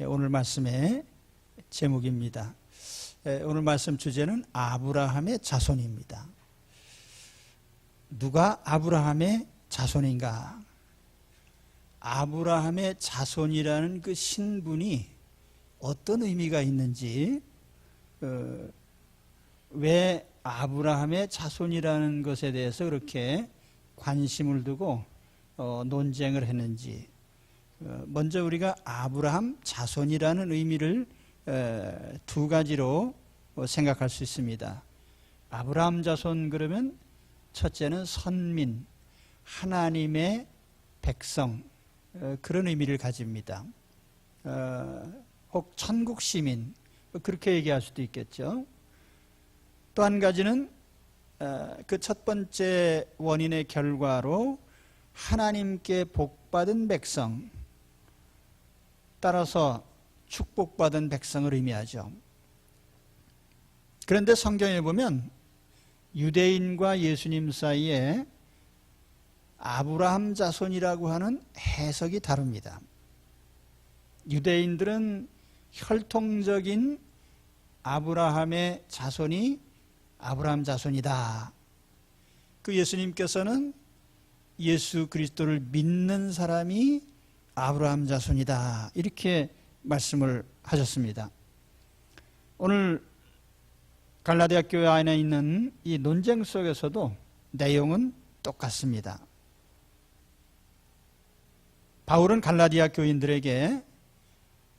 오늘 말씀의 제목입니다. 오늘 말씀 주제는 아브라함의 자손입니다. 누가 아브라함의 자손인가? 아브라함의 자손이라는 그 신분이 어떤 의미가 있는지, 왜 아브라함의 자손이라는 것에 대해서 그렇게 관심을 두고 논쟁을 했는지, 먼저 우리가 아브라함 자손이라는 의미를 두 가지로 생각할 수 있습니다. 아브라함 자손 그러면 첫째는 선민, 하나님의 백성, 그런 의미를 가집니다. 혹 천국 시민, 그렇게 얘기할 수도 있겠죠. 또 한 가지는 그 첫 번째 원인의 결과로 하나님께 복받은 백성, 따라서 축복받은 백성을 의미하죠. 그런데 성경에 보면 유대인과 예수님 사이에 아브라함 자손이라고 하는 해석이 다릅니다. 유대인들은 혈통적인 아브라함의 자손이 아브라함 자손이다. 그 예수님께서는 예수 그리스도를 믿는 사람이 아브라함 자손이다. 이렇게 말씀을 하셨습니다. 오늘 갈라디아 교회 안에 있는 이 논쟁 속에서도 내용은 똑같습니다. 바울은 갈라디아 교인들에게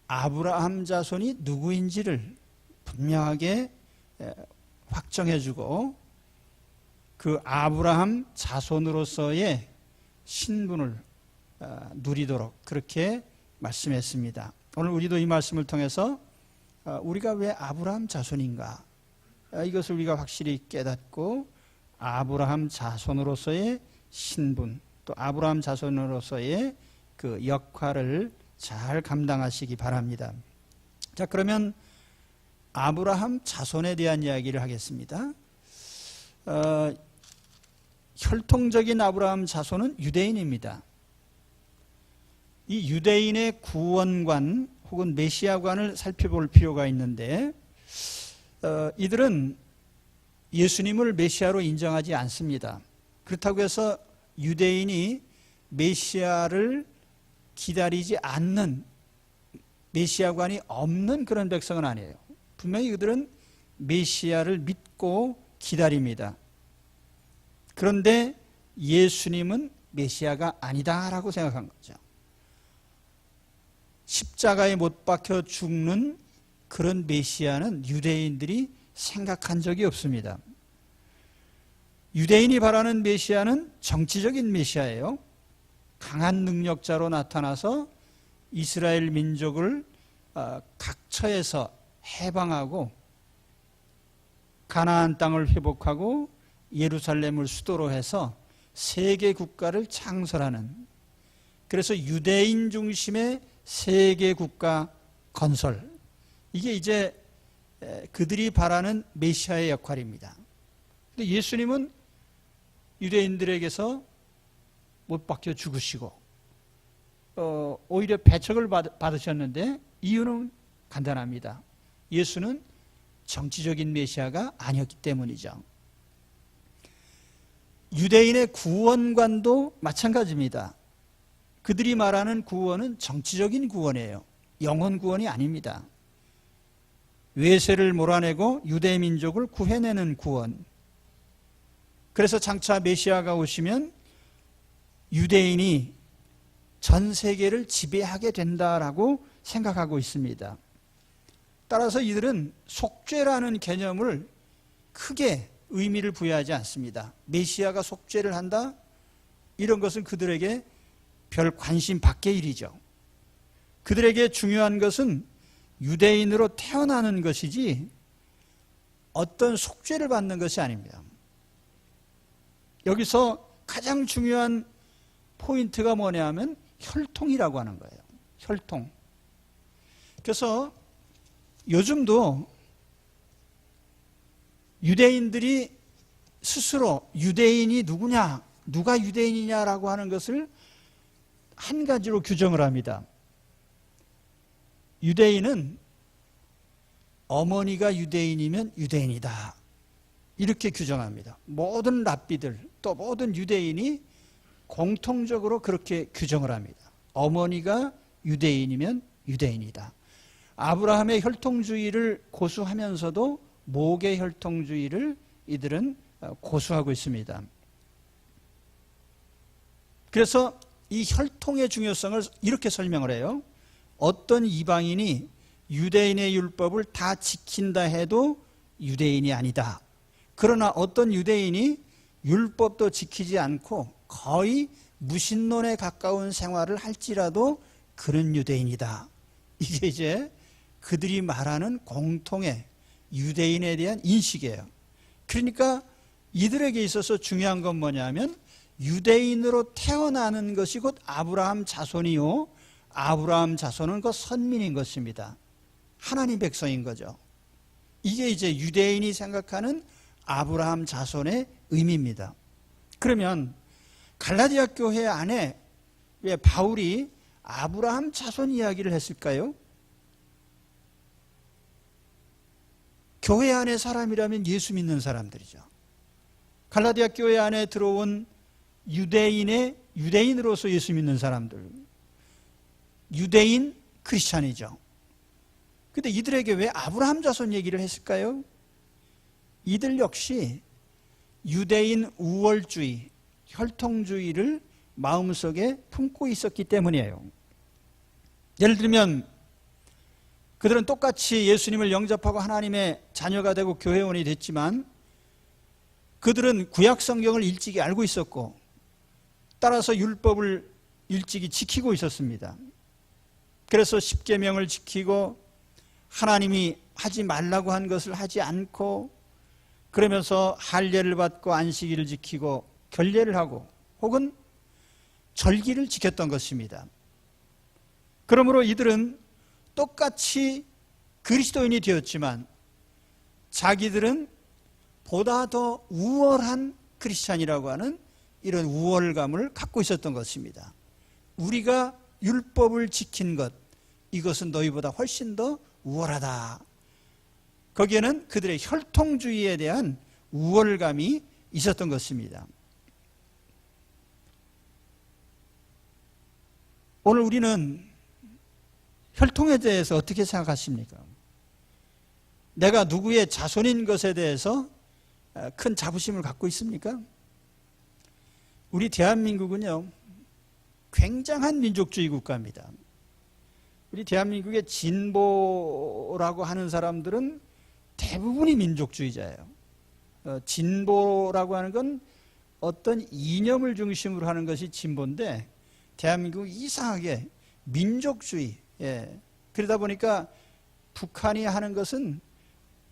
아브라함 자손이 누구인지를 분명하게 확정해주고 그 아브라함 자손으로서의 신분을 누리도록 그렇게 말씀했습니다. 오늘 우리도 이 말씀을 통해서 우리가 왜 아브라함 자손인가, 이것을 우리가 확실히 깨닫고 아브라함 자손으로서의 신분, 또 아브라함 자손으로서의 그 역할을 잘 감당하시기 바랍니다. 자, 그러면 아브라함 자손에 대한 이야기를 하겠습니다. 혈통적인 아브라함 자손은 유대인입니다. 이 유대인의 구원관 혹은 메시아관을 살펴볼 필요가 있는데, 이들은 예수님을 메시아로 인정하지 않습니다. 그렇다고 해서 유대인이 메시아를 기다리지 않는, 메시아관이 없는 그런 백성은 아니에요. 분명히 그들은 메시아를 믿고 기다립니다. 그런데 예수님은 메시아가 아니다라고 생각한 거죠. 십자가에 못 박혀 죽는 그런 메시아는 유대인들이 생각한 적이 없습니다. 유대인이 바라는 메시아는 정치적인 메시아예요. 강한 능력자로 나타나서 이스라엘 민족을 각처에서 해방하고 가나안 땅을 회복하고 예루살렘을 수도로 해서 세계 국가를 창설하는, 그래서 유대인 중심의 세계 국가 건설, 이게 이제 그들이 바라는 메시아의 역할입니다. 근데 예수님은 유대인들에게서 못 박혀 죽으시고 오히려 배척을 받으셨는데 이유는 간단합니다. 예수는 정치적인 메시아가 아니었기 때문이죠. 유대인의 구원관도 마찬가지입니다. 그들이 말하는 구원은 정치적인 구원이에요. 영혼 구원이 아닙니다. 외세를 몰아내고 유대 민족을 구해내는 구원. 그래서 장차 메시아가 오시면 유대인이 전 세계를 지배하게 된다라고 생각하고 있습니다. 따라서 이들은 속죄라는 개념을 크게 의미를 부여하지 않습니다. 메시아가 속죄를 한다? 이런 것은 그들에게 별 관심 밖의 일이죠. 그들에게 중요한 것은 유대인으로 태어나는 것이지 어떤 속죄를 받는 것이 아닙니다. 여기서 가장 중요한 포인트가 뭐냐면 혈통이라고 하는 거예요. 혈통. 그래서 요즘도 유대인들이 스스로 유대인이 누구냐, 누가 유대인이냐라고 하는 것을 한 가지로 규정을 합니다. 유대인은 어머니가 유대인이면 유대인이다, 이렇게 규정합니다. 모든 랍비들 또 모든 유대인이 공통적으로 그렇게 규정을 합니다. 어머니가 유대인이면 유대인이다. 아브라함의 혈통주의를 고수하면서도 모계 혈통주의를 이들은 고수하고 있습니다. 그래서 이 혈통의 중요성을 이렇게 설명을 해요. 어떤 이방인이 유대인의 율법을 다 지킨다 해도 유대인이 아니다. 그러나 어떤 유대인이 율법도 지키지 않고 거의 무신론에 가까운 생활을 할지라도 그는 유대인이다. 이게 이제 그들이 말하는 공통의 유대인에 대한 인식이에요. 그러니까 이들에게 있어서 중요한 건 뭐냐면 유대인으로 태어나는 것이 곧 아브라함 자손이요, 아브라함 자손은 그 선민인 것입니다. 하나님 백성인 거죠. 이게 이제 유대인이 생각하는 아브라함 자손의 의미입니다. 그러면 갈라디아 교회 안에 왜 바울이 아브라함 자손 이야기를 했을까요? 교회 안에 사람이라면 예수 믿는 사람들이죠. 갈라디아 교회 안에 들어온 유대인으로서 예수 믿는 사람들, 유대인 크리스찬이죠. 근데 이들에게 왜 아브라함 자손 얘기를 했을까요? 이들 역시 유대인 우월주의, 혈통주의를 마음속에 품고 있었기 때문이에요. 예를 들면 그들은 똑같이 예수님을 영접하고 하나님의 자녀가 되고 교회원이 됐지만 그들은 구약 성경을 일찍이 알고 있었고 따라서 율법을 일찍이 지키고 있었습니다. 그래서 십계명을 지키고 하나님이 하지 말라고 한 것을 하지 않고 그러면서 할례를 받고 안식일을 지키고 결례를 하고 혹은 절기를 지켰던 것입니다. 그러므로 이들은 똑같이 그리스도인이 되었지만 자기들은 보다 더 우월한 크리스찬이라고 하는 이런 우월감을 갖고 있었던 것입니다. 우리가 율법을 지킨 것, 이것은 너희보다 훨씬 더 우월하다. 거기에는 그들의 혈통주의에 대한 우월감이 있었던 것입니다. 오늘 우리는 혈통에 대해서 어떻게 생각하십니까? 내가 누구의 자손인 것에 대해서 큰 자부심을 갖고 있습니까? 우리 대한민국은요, 굉장한 민족주의 국가입니다. 우리 대한민국의 진보라고 하는 사람들은 대부분이 민족주의자예요. 진보라고 하는 건 어떤 이념을 중심으로 하는 것이 진보인데 대한민국은 이상하게 민족주의, 그러다 보니까 북한이 하는 것은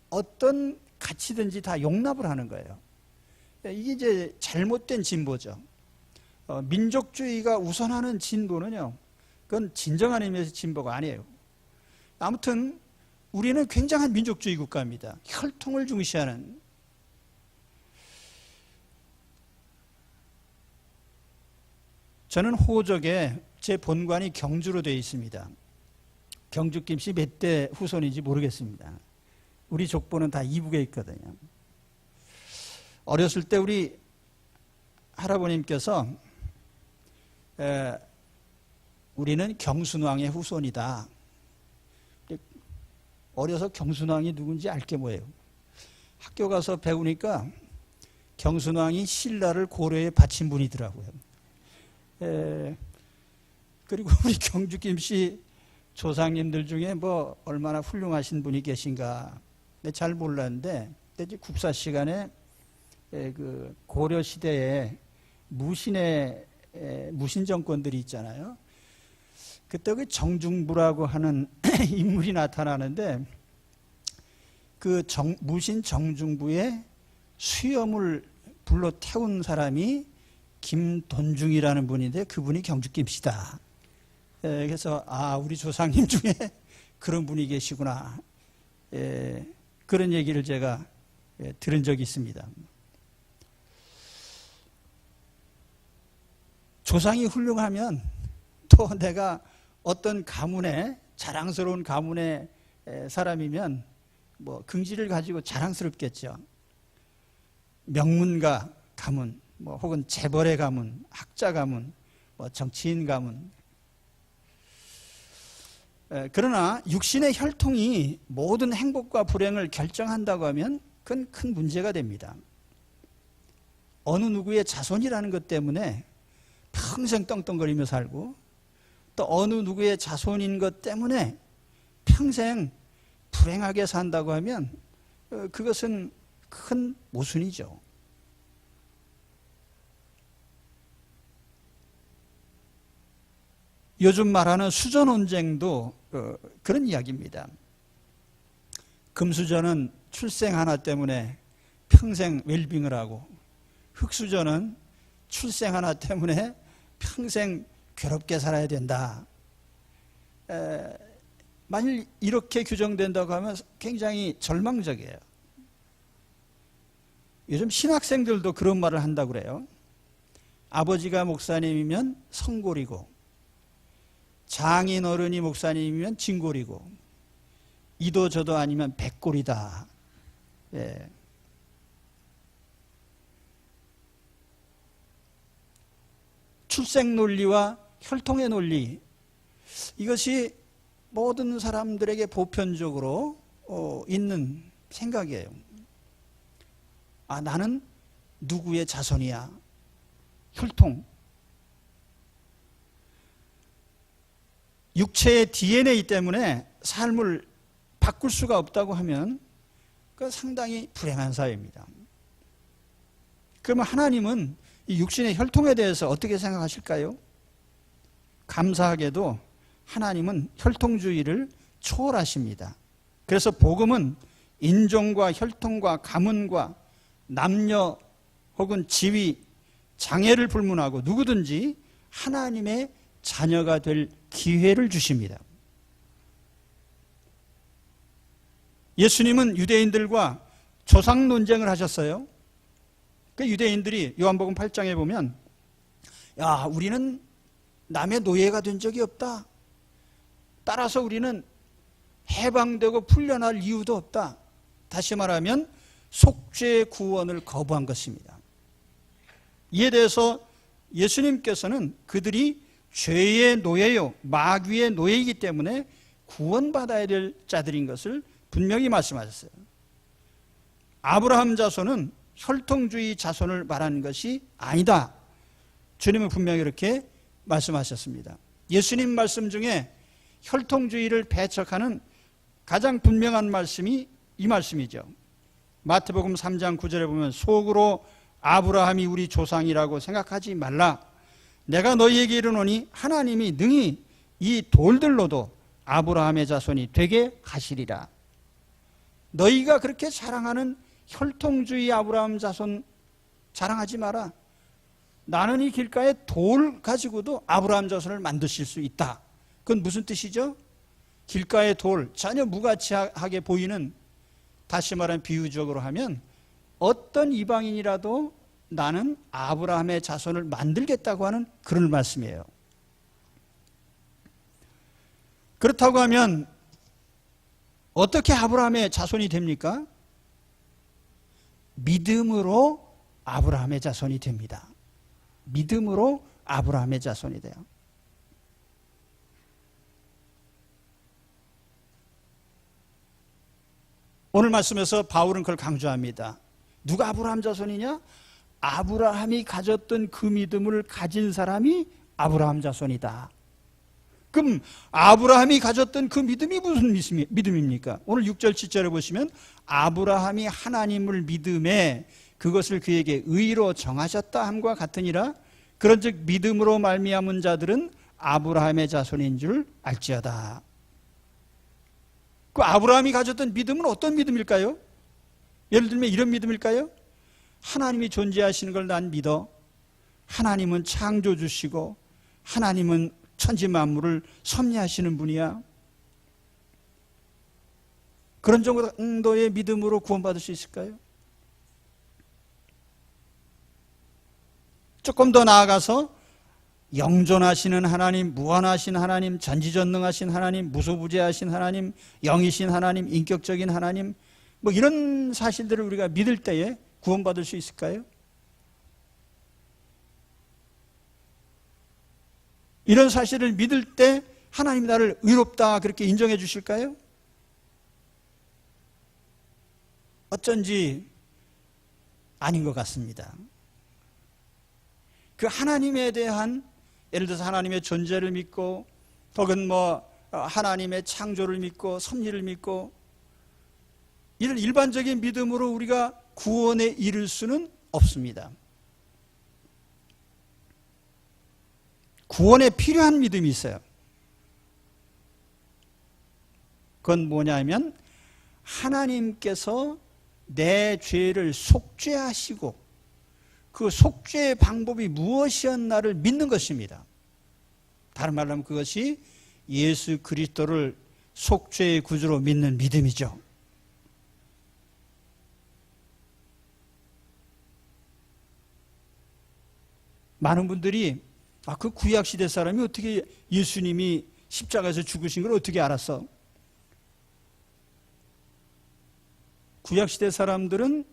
어떤 가치든지 다 용납을 하는 거예요. 이게 이제 잘못된 진보죠. 민족주의가 우선하는 진보는요, 그건 진정한 의미에서 진보가 아니에요. 아무튼 우리는 굉장한 민족주의 국가입니다. 혈통을 중시하는. 저는 호적에 제 본관이 경주로 되어 있습니다. 경주 김씨 몇 대 후손인지 모르겠습니다. 우리 족보는 다 이북에 있거든요. 어렸을 때 우리 할아버님께서 우리는 경순왕의 후손이다. 어려서 경순왕이 누군지 알 게 뭐예요? 학교 가서 배우니까 경순왕이 신라를 고려에 바친 분이더라고요. 그리고 우리 경주 김씨 조상님들 중에 뭐 얼마나 훌륭하신 분이 계신가 잘 몰랐는데 그때 국사 시간에 그 고려 시대에 무신 정권들이 있잖아요. 그때 그 정중부라고 하는 인물이 나타나는데 그 무신 정중부의 수염을 불러 태운 사람이 김돈중이라는 분인데 그분이 경주 김씨다. 그래서 우리 조상님 중에 그런 분이 계시구나. 그런 얘기를 제가 들은 적이 있습니다. 조상이 훌륭하면 또 내가 어떤 가문에 자랑스러운 가문의 사람이면 뭐 긍지를 가지고 자랑스럽겠죠. 명문가 가문, 뭐 혹은 재벌의 가문, 학자 가문, 뭐 정치인 가문. 그러나 육신의 혈통이 모든 행복과 불행을 결정한다고 하면 그건 큰 문제가 됩니다. 어느 누구의 자손이라는 것 때문에 평생 떵떵거리며 살고, 또 어느 누구의 자손인 것 때문에 평생 불행하게 산다고 하면 그것은 큰 모순이죠. 요즘 말하는 수저 논쟁도 그런 이야기입니다. 금수저는 출생 하나 때문에 평생 웰빙을 하고, 흙수저는 출생 하나 때문에 평생 괴롭게 살아야 된다. 만일 이렇게 규정된다고 하면 굉장히 절망적이에요. 요즘 신학생들도 그런 말을 한다고 그래요. 아버지가 목사님이면 성골이고, 장인 어른이 목사님이면 진골이고, 이도 저도 아니면 백골이다. 예. 출생 논리와 혈통의 논리, 이것이 모든 사람들에게 보편적으로 있는 생각이에요. 아, 나는 누구의 자손이야. 혈통. 육체의 DNA 때문에 삶을 바꿀 수가 없다고 하면 그 상당히 불행한 사회입니다. 그러면 하나님은 이 육신의 혈통에 대해서 어떻게 생각하실까요? 감사하게도 하나님은 혈통주의를 초월하십니다. 그래서 복음은 인종과 혈통과 가문과 남녀 혹은 지위, 장애를 불문하고 누구든지 하나님의 자녀가 될 기회를 주십니다. 예수님은 유대인들과 조상 논쟁을 하셨어요. 그 유대인들이 요한복음 8장에 보면, 야, 우리는 남의 노예가 된 적이 없다. 따라서 우리는 해방되고 풀려날 이유도 없다. 다시 말하면 속죄 구원을 거부한 것입니다. 이에 대해서 예수님께서는 그들이 죄의 노예요, 마귀의 노예이기 때문에 구원받아야 될 자들인 것을 분명히 말씀하셨어요. 아브라함 자손은 혈통주의 자손을 말하는 것이 아니다. 주님은 분명히 이렇게 말씀하셨습니다. 예수님 말씀 중에 혈통주의를 배척하는 가장 분명한 말씀이 이 말씀이죠. 마태복음 3장 9절에 보면, 속으로 아브라함이 우리 조상이라고 생각하지 말라. 내가 너희에게 이르노니 하나님이 능히 이 돌들로도 아브라함의 자손이 되게 하시리라. 너희가 그렇게 자랑하는 혈통주의 아브라함 자손 자랑하지 마라. 나는 이 길가에 돌 가지고도 아브라함 자손을 만드실 수 있다. 그건 무슨 뜻이죠? 길가의 돌, 전혀 무가치하게 보이는, 다시 말하면 비유적으로 하면 어떤 이방인이라도 나는 아브라함의 자손을 만들겠다고 하는 그런 말씀이에요. 그렇다고 하면 어떻게 아브라함의 자손이 됩니까? 믿음으로 아브라함의 자손이 됩니다. 믿음으로 아브라함의 자손이 돼요. 오늘 말씀에서 바울은 그걸 강조합니다. 누가 아브라함 자손이냐? 아브라함이 가졌던 그 믿음을 가진 사람이 아브라함 자손이다. 그럼 아브라함이 가졌던 그 믿음이 무슨 믿음입니까? 오늘 6절 7절에 보시면, 아브라함이 하나님을 믿음에 그것을 그에게 의로 정하셨다 함과 같으니라. 그런즉 믿음으로 말미암은 자들은 아브라함의 자손인 줄 알지어다. 그 아브라함이 가졌던 믿음은 어떤 믿음일까요? 예를 들면 이런 믿음일까요? 하나님이 존재하시는 걸 난 믿어. 하나님은 창조주시고 하나님은 천지만물을 섭리하시는 분이야. 그런 정도의 믿음으로 구원받을 수 있을까요? 조금 더 나아가서 영존하시는 하나님, 무한하신 하나님, 전지전능하신 하나님, 무소부재하신 하나님, 영이신 하나님, 인격적인 하나님, 뭐 이런 사실들을 우리가 믿을 때에 구원받을 수 있을까요? 이런 사실을 믿을 때 하나님이 나를 의롭다 그렇게 인정해 주실까요? 어쩐지 아닌 것 같습니다. 그 하나님에 대한, 예를 들어서 하나님의 존재를 믿고, 혹은 하나님의 창조를 믿고 섭리를 믿고, 이런 일반적인 믿음으로 우리가 구원에 이를 수는 없습니다. 구원에 필요한 믿음이 있어요. 그건 뭐냐면 하나님께서 내 죄를 속죄하시고 그 속죄의 방법이 무엇이었나를 믿는 것입니다. 다른 말로 하면 그것이 예수 그리스도를 속죄의 구주로 믿는 믿음이죠. 많은 분들이 그 구약시대 사람이 어떻게 예수님이 십자가에서 죽으신 걸 어떻게 알았어? 구약시대 사람들은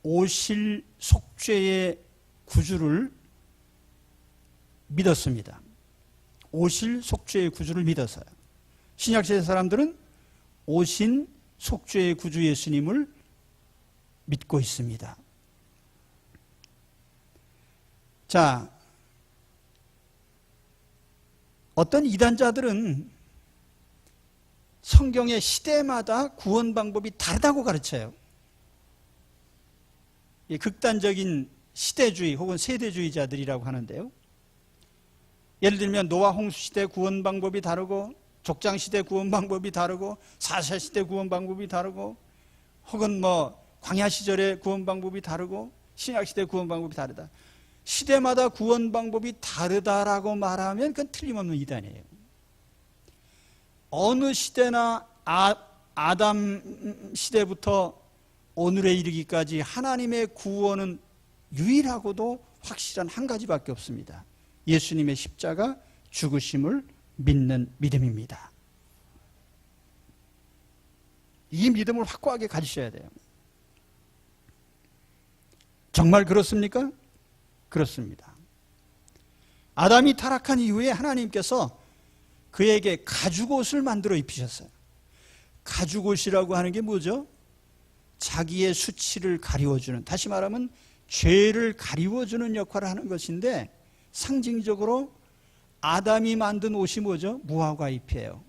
오실 속죄의 구주를 믿었습니다. 오실 속죄의 구주를 믿었어요. 신약시대 사람들은 오신 속죄의 구주 예수님을 믿고 있습니다. 자, 어떤 이단자들은 성경의 시대마다 구원 방법이 다르다고 가르쳐요. 극단적인 시대주의 혹은 세대주의자들이라고 하는데요. 예를 들면 노아 홍수 시대 구원 방법이 다르고, 족장 시대 구원 방법이 다르고, 사사 시대 구원 방법이 다르고, 혹은 광야 시절의 구원 방법이 다르고, 신약 시대 구원 방법이 다르다. 시대마다 구원 방법이 다르다라고 말하면 그건 틀림없는 이단이에요. 어느 시대나 아담 시대부터 오늘에 이르기까지 하나님의 구원은 유일하고도 확실한 한 가지밖에 없습니다. 예수님의 십자가 죽으심을 믿는 믿음입니다. 이 믿음을 확고하게 가지셔야 돼요. 정말 그렇습니까? 그렇습니다. 아담이 타락한 이후에 하나님께서 그에게 가죽옷을 만들어 입히셨어요. 가죽옷이라고 하는 게 뭐죠? 자기의 수치를 가리워주는, 다시 말하면 죄를 가리워주는 역할을 하는 것인데, 상징적으로 아담이 만든 옷이 뭐죠? 무화과 잎이에요.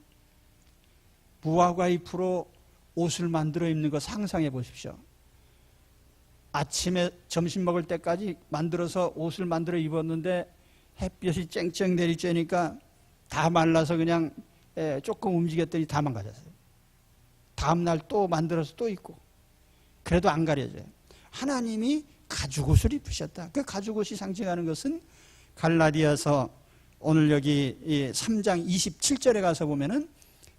무화과 잎으로 옷을 만들어 입는 거 상상해 보십시오. 아침에 점심 먹을 때까지 만들어서 옷을 만들어 입었는데 햇볕이 쨍쨍 내리쬐니까 다 말라서 그냥 조금 움직였더니 다 망가졌어요. 다음날 또 만들어서 또 입고, 그래도 안 가려져요. 하나님이 가죽옷을 입으셨다. 그 가죽옷이 상징하는 것은 갈라디아서 오늘 여기 3장 27절에 가서 보면은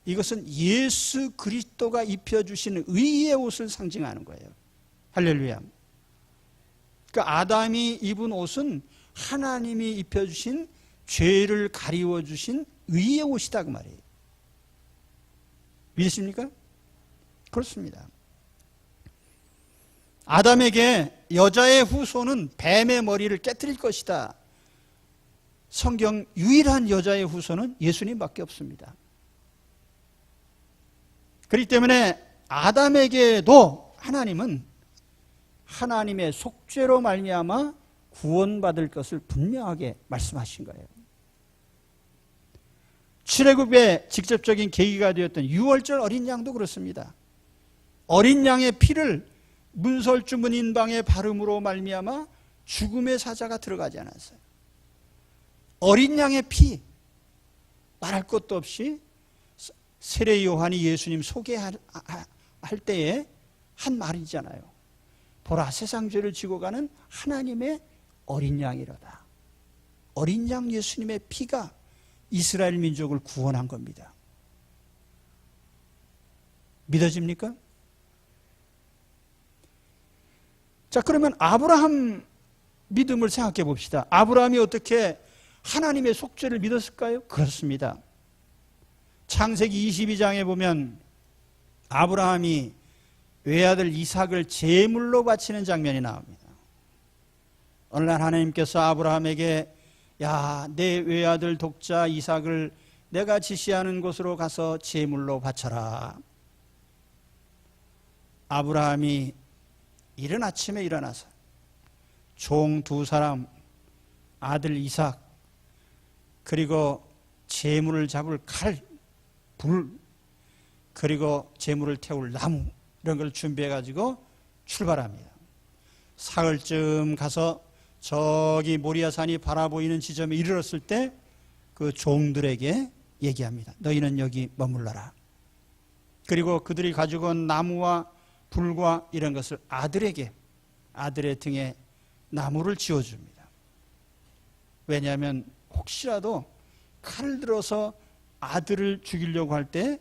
이것은 예수 그리스도가 입혀주시는 의의 옷을 상징하는 거예요. 할렐루야. 그러니까 아담이 입은 옷은 하나님이 입혀주신 죄를 가리워주신 의의 옷이다 그 말이에요. 믿으십니까? 그렇습니다. 아담에게 여자의 후손은 뱀의 머리를 깨뜨릴 것이다. 성경 유일한 여자의 후손은 예수님밖에 없습니다. 그렇기 때문에 아담에게도 하나님은 하나님의 속죄로 말미암아 구원받을 것을 분명하게 말씀하신 거예요. 출애굽의 직접적인 계기가 되었던 유월절 어린 양도 그렇습니다. 어린 양의 피를 문설주문 인방의 바름으로 말미암아 죽음의 사자가 들어가지 않았어요. 어린 양의 피, 말할 것도 없이 세례 요한이 예수님 소개할 때에 한 말이잖아요. 보라, 세상 죄를 지고 가는 하나님의 어린 양이로다. 어린 양 예수님의 피가 이스라엘 민족을 구원한 겁니다. 믿어집니까? 자, 그러면 아브라함 믿음을 생각해 봅시다. 아브라함이 어떻게 하나님의 속죄를 믿었을까요? 그렇습니다. 창세기 22장에 보면 아브라함이 외아들 이삭을 제물로 바치는 장면이 나옵니다. 어느 날 하나님께서 아브라함에게 야, 내 외아들 독자 이삭을 내가 지시하는 곳으로 가서 제물로 바쳐라. 아브라함이 이른 아침에 일어나서 종 2사람, 아들 이삭, 그리고 제물을 잡을 칼, 불, 그리고 제물을 태울 나무 이런 걸 준비해 가지고 출발합니다. 사흘쯤 가서 저기 모리아산이 바라보이는 지점에 이르렀을 때 그 종들에게 얘기합니다. 너희는 여기 머물러라. 그리고 그들이 가지고 온 나무와 불과 이런 것을 아들에게, 아들의 등에 나무를 지어줍니다. 왜냐하면 혹시라도 칼을 들어서 아들을 죽이려고 할 때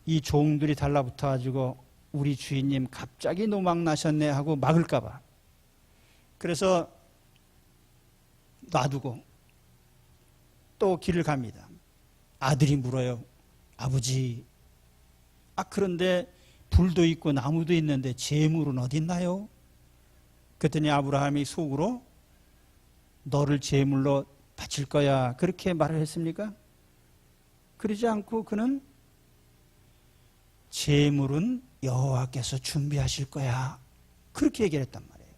이 종들이 달라붙어 가지고 우리 주인님 갑자기 노망 나셨네 하고 막을까 봐. 그래서 놔두고 또 길을 갑니다. 아들이 물어요. 아버지, 그런데 불도 있고 나무도 있는데 제물은 어디 있나요? 그랬더니 아브라함이 속으로 너를 제물로 바칠 거야 그렇게 말을 했습니까? 그러지 않고 그는 제물은 여호와께서 준비하실 거야 그렇게 얘기를 했단 말이에요.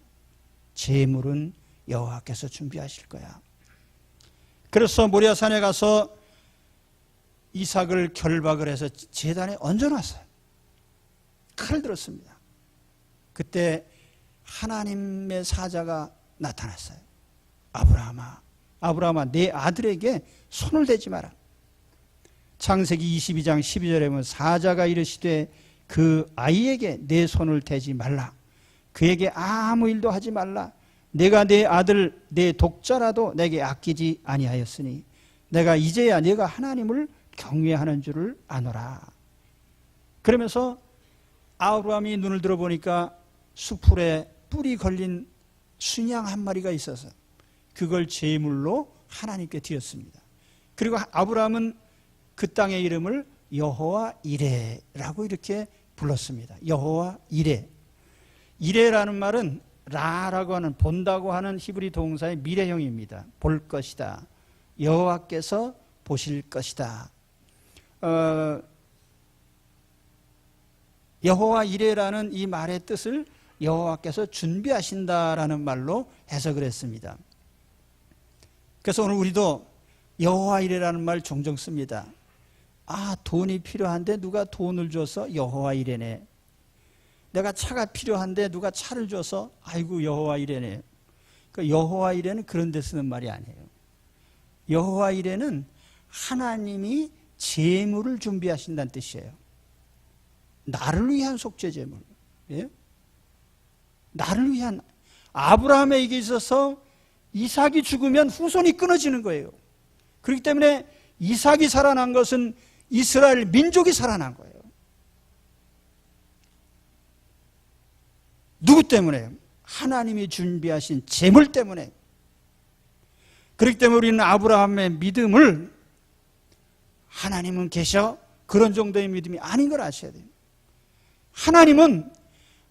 제물은 여호와께서 준비하실 거야. 그래서 모리아산에 가서 이삭을 결박을 해서 제단에 얹어놨어요. 칼을 들었습니다. 그때 하나님의 사자가 나타났어요. 아브라함아 내 아들에게 손을 대지 마라. 창세기 22장 12절에 보면 사자가 이르시되 그 아이에게 내 손을 대지 말라. 그에게 아무 일도 하지 말라. 내가 내 아들 내 독자라도 내게 아끼지 아니하였으니 내가 이제야 내가 하나님을 경외하는 줄을 아노라. 그러면서 아브라함이 눈을 들어보니까 수풀에 뿔이 걸린 순양 한 마리가 있어서 그걸 제물로 하나님께 드렸습니다. 그리고 아브라함은 그 땅의 이름을 여호와 이레라고 이렇게 불렀습니다. 여호와 이레. 이레라는 말은 라라고 하는 본다고 하는 히브리 동사의 미래형입니다. 볼 것이다. 여호와께서 보실 것이다. 여호와 이레라는 이 말의 뜻을 여호와께서 준비하신다라는 말로 해석을 했습니다. 그래서 오늘 우리도 여호와 이레라는 말 종종 씁니다. 돈이 필요한데 누가 돈을 줘서 여호와 이레네. 내가 차가 필요한데 누가 차를 줘서 아이고 여호와 이레네. 그러니까 여호와 이레는 그런 데 쓰는 말이 아니에요. 여호와 이레는 하나님이 제물을 준비하신다는 뜻이에요. 나를 위한 속죄 제물. 예? 나를 위한. 아브라함에게 있어서 이삭이 죽으면 후손이 끊어지는 거예요. 그렇기 때문에 이삭이 살아난 것은 이스라엘 민족이 살아난 거예요. 누구 때문에? 하나님이 준비하신 제물 때문에. 그렇기 때문에 우리는 아브라함의 믿음을 하나님은 계셔 그런 정도의 믿음이 아닌 걸 아셔야 돼요. 하나님은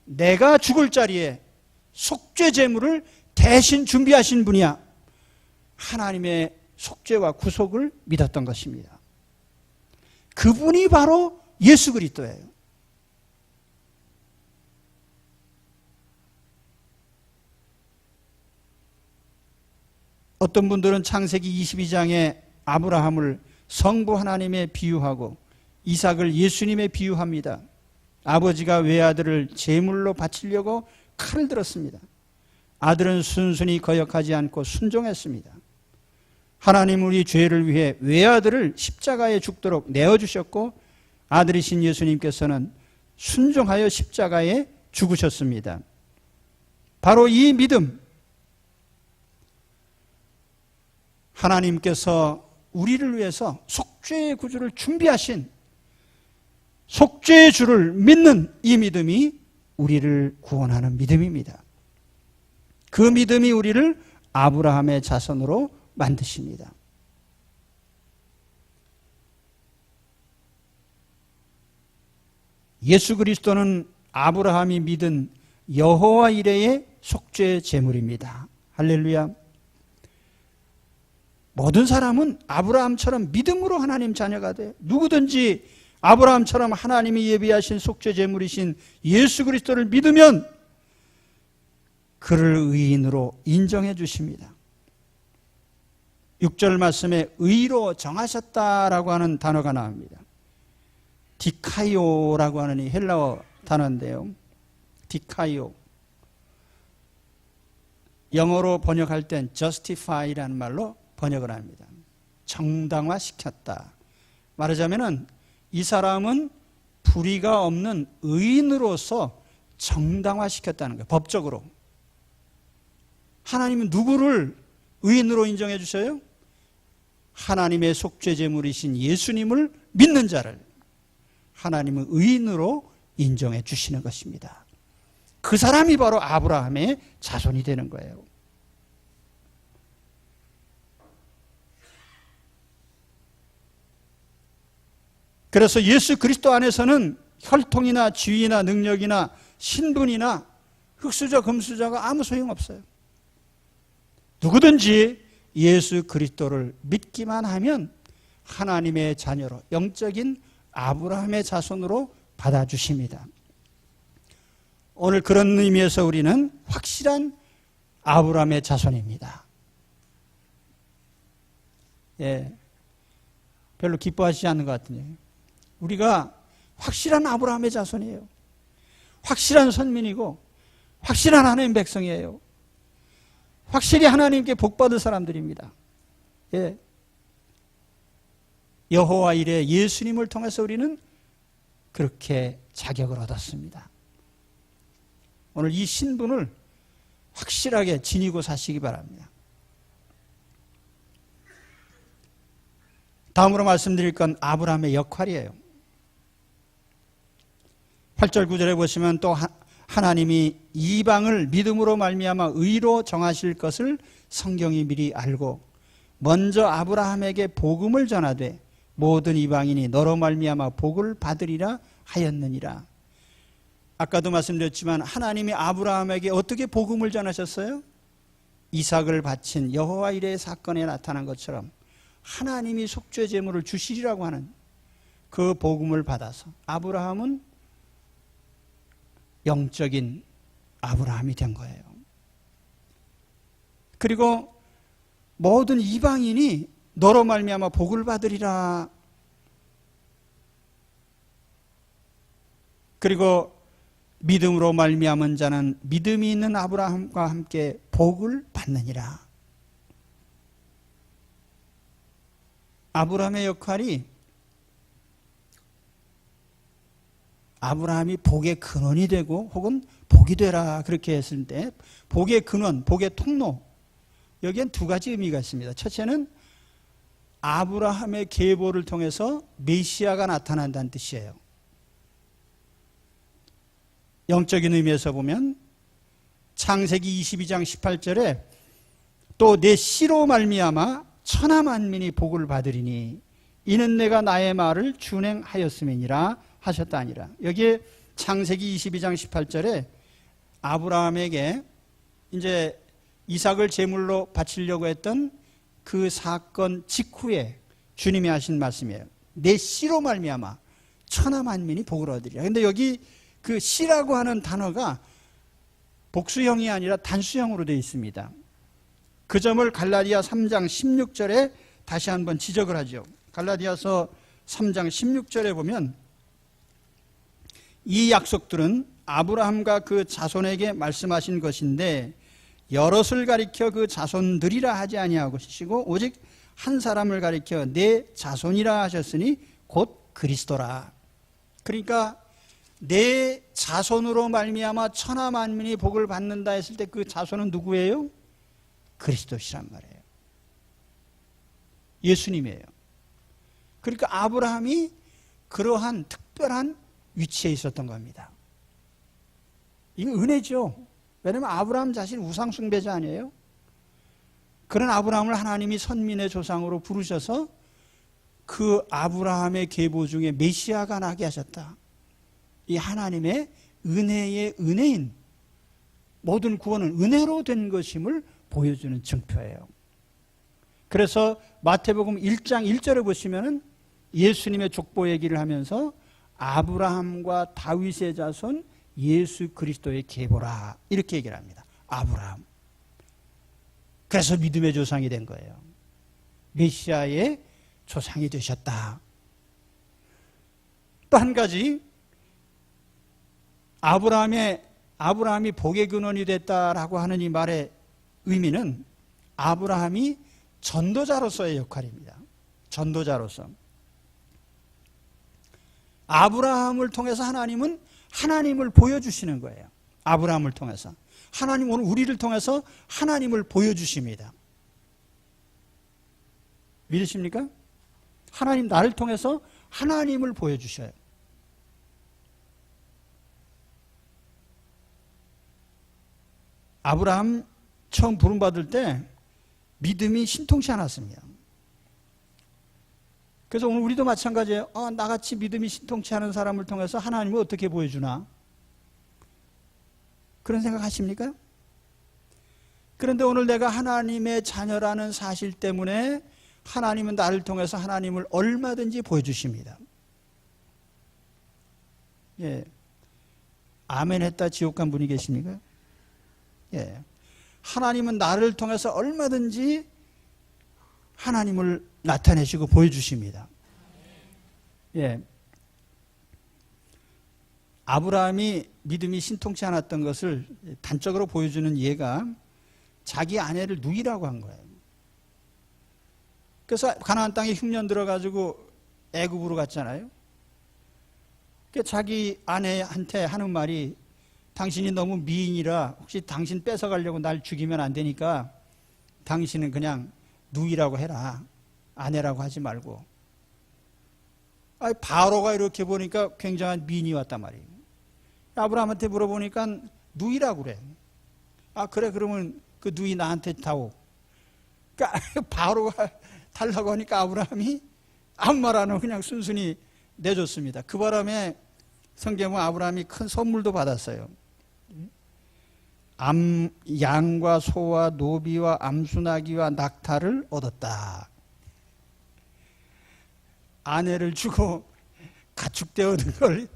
내가 죽을 자리에 속죄 제물을 대신 준비하신 분이야. 하나님의 속죄와 구속을 믿었던 것입니다. 그분이 바로 예수 그리스도예요. 어떤 분들은 창세기 22장에 아브라함을 성부 하나님에 비유하고 이삭을 예수님에 비유합니다. 아버지가 외아들을 제물로 바치려고 칼을 들었습니다. 아들은 순순히 거역하지 않고 순종했습니다. 하나님 우리 죄를 위해 외아들을 십자가에 죽도록 내어주셨고 아들이신 예수님께서는 순종하여 십자가에 죽으셨습니다. 바로 이 믿음, 하나님께서 우리를 위해서 속죄의 구주를 준비하신 속죄의 주를 믿는 이 믿음이 우리를 구원하는 믿음입니다. 그 믿음이 우리를 아브라함의 자손으로 만드십니다. 예수 그리스도는 아브라함이 믿은 여호와 이레의 속죄 제물입니다. 할렐루야. 모든 사람은 아브라함처럼 믿음으로 하나님 자녀가 돼요. 누구든지 아브라함처럼 하나님이 예비하신 속죄 제물이신 예수 그리스도를 믿으면 그를 의인으로 인정해 주십니다. 6절 말씀에 의로 정하셨다라고 하는 단어가 나옵니다. 디카이오라고 하는 이 헬라어 단어인데요. 디카이오. 영어로 번역할 땐 justify라는 말로 번역을 합니다. 정당화시켰다. 말하자면은 이 사람은 불의가 없는 의인으로서 정당화시켰다는 거예요. 법적으로. 하나님은 누구를 의인으로 인정해 주셔요? 하나님의 속죄 제물이신 예수님을 믿는 자를 하나님은 의인으로 인정해 주시는 것입니다. 그 사람이 바로 아브라함의 자손이 되는 거예요. 그래서 예수 그리스도 안에서는 혈통이나 지위나 능력이나 신분이나 흙수저 금수저가 아무 소용없어요. 누구든지 예수 그리스도를 믿기만 하면 하나님의 자녀로 영적인 아브라함의 자손으로 받아주십니다. 오늘 그런 의미에서 우리는 확실한 아브라함의 자손입니다. 예, 별로 기뻐하시지 않는 것 같은데요. 우리가 확실한 아브라함의 자손이에요. 확실한 선민이고 확실한 하나님 백성이에요. 확실히 하나님께 복받을 사람들입니다. 예. 여호와 이레 예수님을 통해서 우리는 그렇게 자격을 얻었습니다. 오늘 이 신분을 확실하게 지니고 사시기 바랍니다. 다음으로 말씀드릴 건 아브라함의 역할이에요. 8절 9절에 보시면 또 하나님이 이방을 믿음으로 말미암아 의로 정하실 것을 성경이 미리 알고 먼저 아브라함에게 복음을 전하되 모든 이방인이 너로 말미암아 복을 받으리라 하였느니라. 아까도 말씀드렸지만 하나님이 아브라함에게 어떻게 복음을 전하셨어요? 이삭을 바친 여호와 이레의 사건에 나타난 것처럼 하나님이 속죄 제물을 주시리라고 하는 그 복음을 받아서 아브라함은 영적인 아브라함이 된 거예요. 그리고 모든 이방인이 너로 말미암아 복을 받으리라. 그리고 믿음으로 말미암은 자는 믿음이 있는 아브라함과 함께 복을 받느니라. 아브라함의 역할이 아브라함이 복의 근원이 되고 혹은 복이 되라 그렇게 했을 때 복의 근원, 복의 통로, 여기엔 두 가지 의미가 있습니다. 첫째는 아브라함의 계보를 통해서 메시아가 나타난다는 뜻이에요. 영적인 의미에서 보면 창세기 22장 18절에 또 내 씨로 말미암아 천하 만민이 복을 받으리니 이는 내가 나의 말을 준행하였음이니라 하셨다 아니라. 여기에 창세기 22장 18절에 아브라함에게 이제 이삭을 제물로 바치려고 했던 그 사건 직후에 주님이 하신 말씀이에요. 내 씨로 말미암아 천하 만민이 복을 얻으리라. 근데 여기 그 씨라고 하는 단어가 복수형이 아니라 단수형으로 되어 있습니다. 그 점을 갈라디아 3장 16절에 다시 한번 지적을 하죠. 갈라디아서 3장 16절에 보면 이 약속들은 아브라함과 그 자손에게 말씀하신 것인데 여럿을 가리켜 그 자손들이라 하지 아니하시고 오직 한 사람을 가리켜 내 자손이라 하셨으니 곧 그리스도라. 그러니까 내 자손으로 말미암아 천하 만민이 복을 받는다 했을 때 그 자손은 누구예요? 그리스도시란 말이에요. 예수님이에요. 그러니까 아브라함이 그러한 특별한 위치에 있었던 겁니다. 이거 은혜죠. 왜냐하면 아브라함 자신 우상 숭배자 아니에요? 그런 아브라함을 하나님이 선민의 조상으로 부르셔서 그 아브라함의 계보 중에 메시아가 나게 하셨다. 이 하나님의 은혜의 은혜인, 모든 구원은 은혜로 된 것임을 보여주는 증표예요. 그래서 마태복음 1장 1절에 보시면은 예수님의 족보 얘기를 하면서 아브라함과 다윗의 자손 예수 그리스도의 계보라, 이렇게 얘기를 합니다. 아브라함. 그래서 믿음의 조상이 된 거예요. 메시아의 조상이 되셨다. 또 한 가지, 아브라함이 복의 근원이 됐다라고 하는 이 말의 의미는 아브라함이 전도자로서의 역할입니다. 전도자로서. 아브라함을 통해서 하나님은 하나님을 보여주시는 거예요. 아브라함을 통해서. 하나님 오늘 우리를 통해서 하나님을 보여주십니다. 믿으십니까? 하나님 나를 통해서 하나님을 보여주셔요. 아브라함 처음 부름받을 때 믿음이 신통치 않았습니다. 그래서 오늘 우리도 마찬가지예요. 나같이 믿음이 신통치 않은 사람을 통해서 하나님을 어떻게 보여주나? 그런 생각 하십니까? 그런데 오늘 내가 하나님의 자녀라는 사실 때문에 하나님은 나를 통해서 하나님을 얼마든지 보여주십니다. 예. 아멘 했다 지옥 간 분이 계십니까? 예. 하나님은 나를 통해서 얼마든지 하나님을 나타내시고 보여주십니다. 예. 아브라함이 믿음이 신통치 않았던 것을 단적으로 보여주는 예가 자기 아내를 누이라고 한 거예요. 그래서 가나안 땅에 흉년 들어가지고 애굽으로 갔잖아요. 그러니까 자기 아내한테 하는 말이 당신이 너무 미인이라 혹시 당신 뺏어가려고 날 죽이면 안 되니까 당신은 그냥 누이라고 해라. 아내라고 하지 말고. 바로가 이렇게 보니까 굉장한 미인이 왔단 말이에요. 아브라함한테 물어보니까 누이라고 그래. 그래 그러면 그 누이 나한테 다오. 그러니까 바로가 달라고 하니까 아브라함이 아무 말 안 하고 그냥 순순히 내줬습니다. 그 바람에 성경은 아브라함이 큰 선물도 받았어요. 양과 소와 노비와 암수나기와 낙타를 얻었다. 아내를 주고 가축대 얻은 걸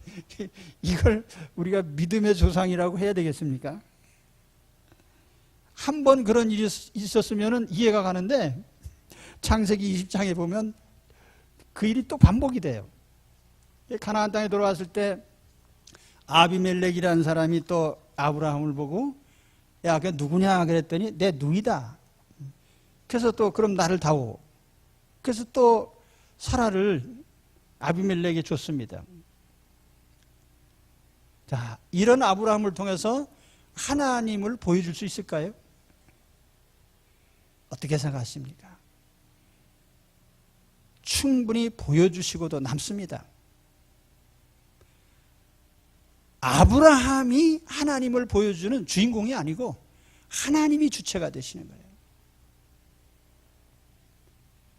이걸 우리가 믿음의 조상이라고 해야 되겠습니까? 한 번 그런 일이 있었으면 이해가 가는데 창세기 20장에 보면 그 일이 또 반복이 돼요. 가나안 땅에 들어왔을 때 아비멜렉이라는 사람이 또 아브라함을 보고 야, 그게 누구냐 그랬더니 내 누이다. 그래서 또 그럼 나를 다오. 그래서 또 사라를 아비멜렉에게 줬습니다. 자, 이런 아브라함을 통해서 하나님을 보여줄 수 있을까요? 어떻게 생각하십니까? 충분히 보여주시고도 남습니다. 아브라함이 하나님을 보여주는 주인공이 아니고 하나님이 주체가 되시는 거예요.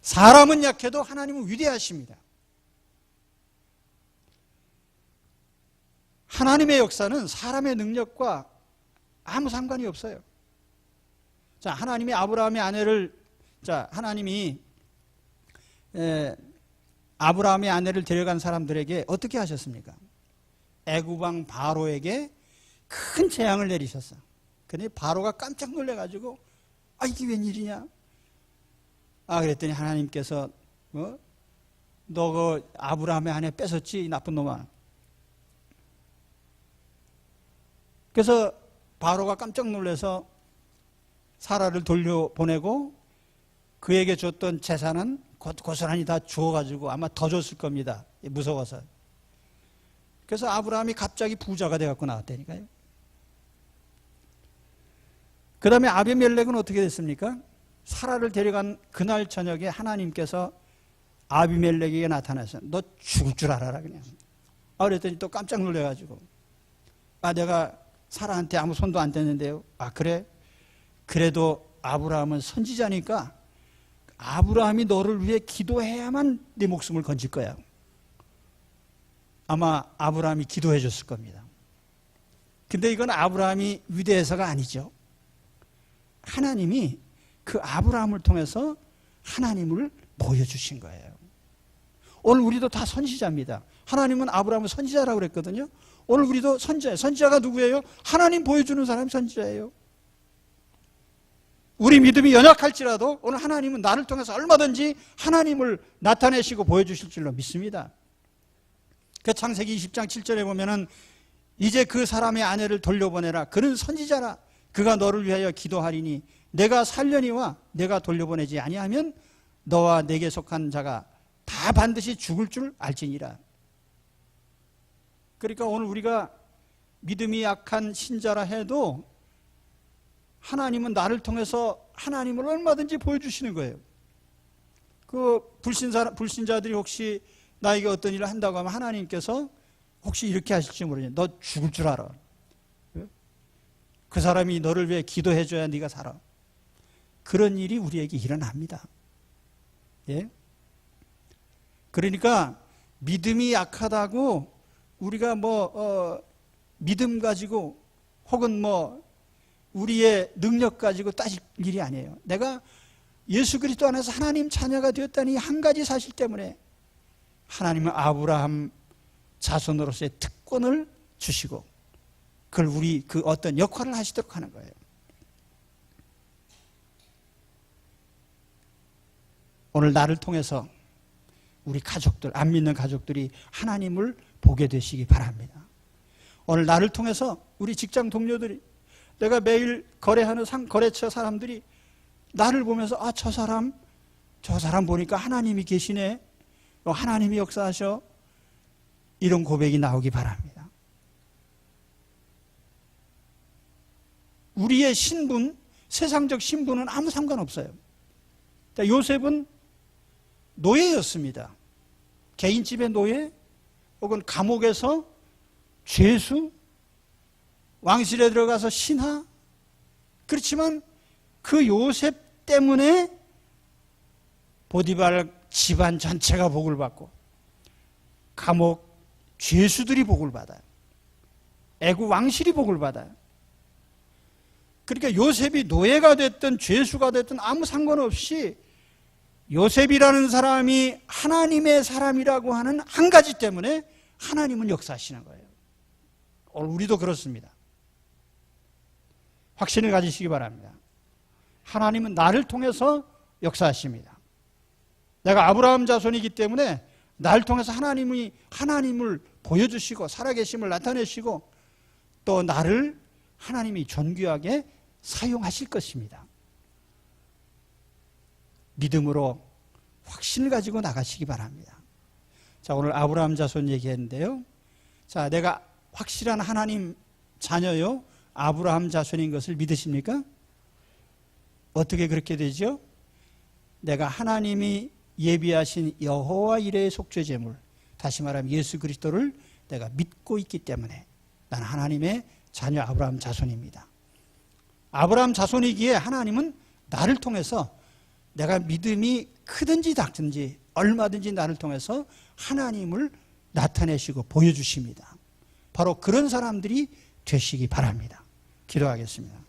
사람은 약해도 하나님은 위대하십니다. 하나님의 역사는 사람의 능력과 아무 상관이 없어요. 자, 하나님이 아브라함의 아내를, 하나님이 아브라함의 아내를 데려간 사람들에게 어떻게 하셨습니까? 애굽 왕 바로에게 큰 재앙을 내리셨어. 그런데 바로가 깜짝 놀래가지고 이게 웬일이냐? 그랬더니 하나님께서 너 그 아브라함의 아내 뺏었지? 이 나쁜 놈아. 그래서 바로가 깜짝 놀라서 사라를 돌려보내고 그에게 줬던 재산은 고스란히 다 주어가지고 아마 더 줬을 겁니다. 무서워서. 그래서 아브라함이 갑자기 부자가 돼갖고 나왔다니까요. 그 다음에 아비멜렉은 어떻게 됐습니까? 사라를 데려간 그날 저녁에 하나님께서 아비멜렉에게 나타나서 너 죽을 줄 알아라 그냥. 그랬더니 또 깜짝 놀래가지고 내가 사라한테 아무 손도 안 댔는데요. 그래? 그래도 아브라함은 선지자니까 아브라함이 너를 위해 기도해야만 네 목숨을 건질 거야. 아마 아브라함이 기도해 줬을 겁니다. 근데 이건 아브라함이 위대해서가 아니죠. 하나님이 그 아브라함을 통해서 하나님을 보여주신 거예요. 오늘 우리도 다 선지자입니다. 하나님은 아브라함을 선지자라고 그랬거든요. 오늘 우리도 선지자예요. 선지자가 누구예요? 하나님 보여주는 사람이 선지자예요. 우리 믿음이 연약할지라도 오늘 하나님은 나를 통해서 얼마든지 하나님을 나타내시고 보여주실 줄로 믿습니다. 그 창세기 20장 7절에 보면은 이제 그 사람의 아내를 돌려보내라. 그는 선지자라. 그가 너를 위하여 기도하리니 내가 살려니와 내가 돌려보내지 아니하면 너와 내게 속한 자가 다 반드시 죽을 줄 알지니라. 그러니까 오늘 우리가 믿음이 약한 신자라 해도 하나님은 나를 통해서 하나님을 얼마든지 보여주시는 거예요. 그 불신자들이 혹시 나에게 어떤 일을 한다고 하면 하나님께서 혹시 이렇게 하실지 모르냐. 너 죽을 줄 알아. 그 사람이 너를 위해 기도해줘야 네가 살아. 그런 일이 우리에게 일어납니다. 예? 그러니까 믿음이 약하다고 우리가 믿음 가지고 혹은 우리의 능력 가지고 따질 일이 아니에요. 내가 예수 그리스도 안에서 하나님 자녀가 되었다니 한 가지 사실 때문에 하나님은 아브라함 자손으로서의 특권을 주시고 그걸 우리 그 어떤 역할을 하시도록 하는 거예요. 오늘 나를 통해서 우리 가족들, 안 믿는 가족들이 하나님을 보게 되시기 바랍니다. 오늘 나를 통해서 우리 직장 동료들이 내가 매일 거래하는 거래처 사람들이 나를 보면서 저 사람 보니까 하나님이 계시네. 하나님이 역사하셔. 이런 고백이 나오기 바랍니다. 우리의 신분, 세상적 신분은 아무 상관없어요. 요셉은 노예였습니다. 개인집의 노예 혹은 감옥에서 죄수, 왕실에 들어가서 신하. 그렇지만 그 요셉 때문에 보디발 집안 전체가 복을 받고 감옥 죄수들이 복을 받아요. 애국 왕실이 복을 받아요. 그러니까 요셉이 노예가 됐든 죄수가 됐든 아무 상관없이 요셉이라는 사람이 하나님의 사람이라고 하는 한 가지 때문에 하나님은 역사하시는 거예요. 오늘 우리도 그렇습니다. 확신을 가지시기 바랍니다. 하나님은 나를 통해서 역사하십니다. 내가 아브라함 자손이기 때문에 나를 통해서 하나님을 보여주시고 살아계심을 나타내시고 또 나를 하나님이 존귀하게 사용하실 것입니다. 믿음으로 확신을 가지고 나가시기 바랍니다. 자, 오늘 아브라함 자손 얘기했는데요. 자, 내가 확실한 하나님 자녀요, 아브라함 자손인 것을 믿으십니까? 어떻게 그렇게 되죠? 내가 하나님이 예비하신 여호와 이레의 속죄제물, 다시 말하면 예수 그리스도를 내가 믿고 있기 때문에 나는 하나님의 자녀 아브라함 자손입니다. 아브라함 자손이기에 하나님은 나를 통해서 내가 믿음이 크든지 작든지 얼마든지 나를 통해서 하나님을 나타내시고 보여주십니다. 바로 그런 사람들이 되시기 바랍니다. 기도하겠습니다.